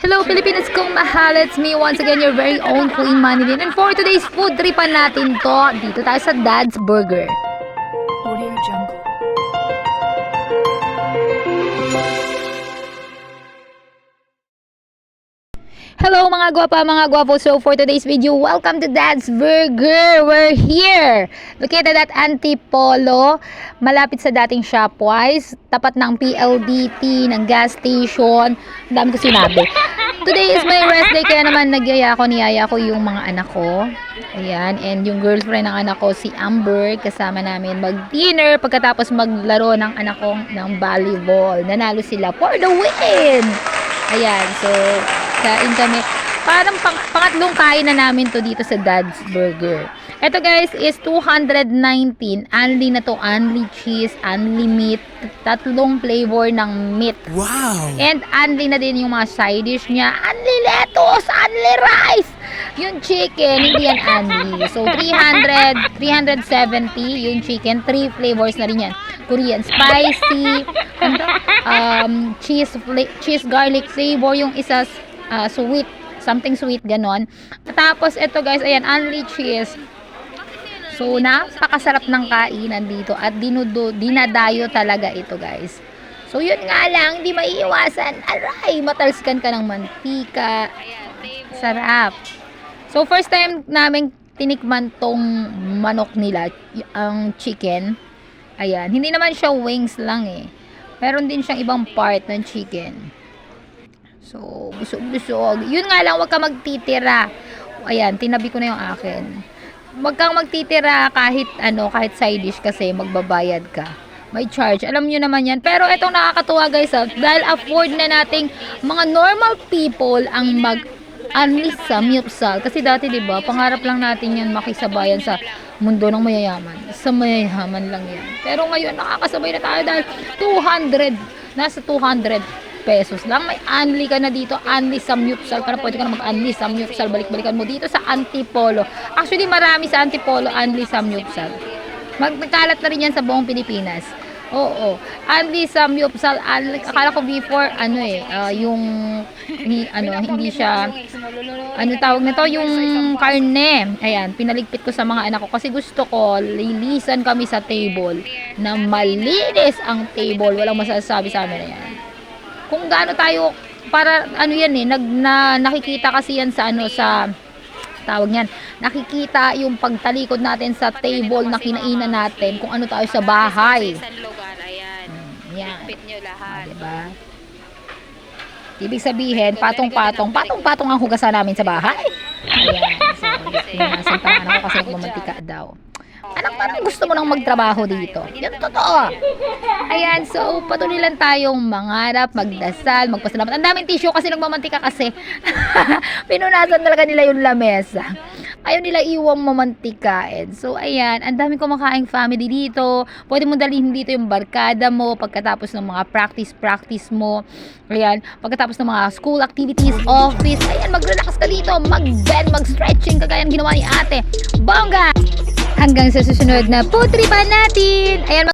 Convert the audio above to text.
Hello Pilipinas kong mahal, it's me once again, your very own Queen Manilyn. And for today's food tripan natin to, dito tayo sa Dad's Burger. Audio Jungle. Hello mga gwapa, mga gwapo. So for today's video, welcome to Dad's Burger. We're here, located at Antipolo, malapit sa dating Shopwise, tapat ng PLDT, ng gas station. Ang dami ko sinabi. Today is my rest day, kaya naman niyaya ko yung mga anak ko. Ayan, and yung girlfriend ng anak ko, si Amber, kasama namin mag-dinner pagkatapos maglaro ng anak ko ng volleyball. Nanalo sila for the win! Ayan, so kain kami. Parang pangatlong kain na namin to dito sa Dad's Burger. Ito guys is 219. Only na to, only cheese, only meat. Tatlong flavor ng meat. Wow! And only na din yung mga side dish niya. Only lettuce, only rice. Yung chicken, hindi yan only. So 370 yung chicken. 3 flavors na rin yan. Korean spicy, cheese garlic flavor, yung isa sweet, something sweet, ganon. Tapos ito guys, ayan, only cheese. So napakasarap ng kainan dito at dinadayo talaga ito guys. So yun nga lang, hindi maiiwasan, aray, matalskan ka ng mantika. Sarap. So first time namin tinikman tong manok nila, ang chicken. Ayan, hindi naman siya wings lang eh. Meron din siyang ibang part ng chicken. So, busog-busog. Yun nga lang, wag ka magtitira. Ayan, tinabi ko na yung akin. Wag kang magtitira kahit kahit side dish kasi magbabayad ka. May charge. Alam niyo naman yan. Pero itong nakakatuwa guys, dahil afford na nating mga normal people ang unli samyupsal. Kasi dati 'di ba, pangarap lang natin yan makisabayan sa mundo ng mayayaman. Sa mayayaman lang yan. Pero ngayon nakakasabay na tayo dahil 200, nasa 200 pesos lang. May unli ka na dito, unli samyupsal. Para pwede ka na mag-unli samyupsal. Balik-balikan mo dito sa Antipolo. Actually marami sa Antipolo unli samyupsal. Nagkalat na rin yan sa buong Pilipinas. Oo. Unli samyupsal. Akala ko before hindi siya tawag na to, yung karne. Ayan, pinaligpit ko sa mga anak ko kasi gusto ko lilisan kami sa table na malinis ang table. Walang masasabi sa amin na yan. Kung gaano tayo para nakikita kasi yan sa sa tawag niyan, nakikita yung pagtalikod natin sa table na kinainan natin kung ano tayo sa bahay. Yan. Nyo lahat. Diba? Ibig sabihin, patong-patong ang hugasan namin sa bahay. Ayan. So, pinasan pa ako kasi nagmamantika daw. Anak, parang gusto mo nang magtrabaho dito. Yan totoo. Ayan, so patuloy lang tayong mangarap, magdasal, magpasalamat. Ang daming tissue kasi nagmamantika kasi. Pinunasan talaga nila yung lamesa. Ayaw nila iwang mamantikain. So, ayan, ang daming kumakaing family dito. Pwede mo dalhin dito yung barkada mo pagkatapos ng mga practice mo. Ayan, pagkatapos ng mga school activities, office. Ayan, mag-relax ka dito, mag-bend, mag-stretching, kagaya ng ginawa ni ate. Bongga! Hanggang sa susunod na food tripan natin. Ayan,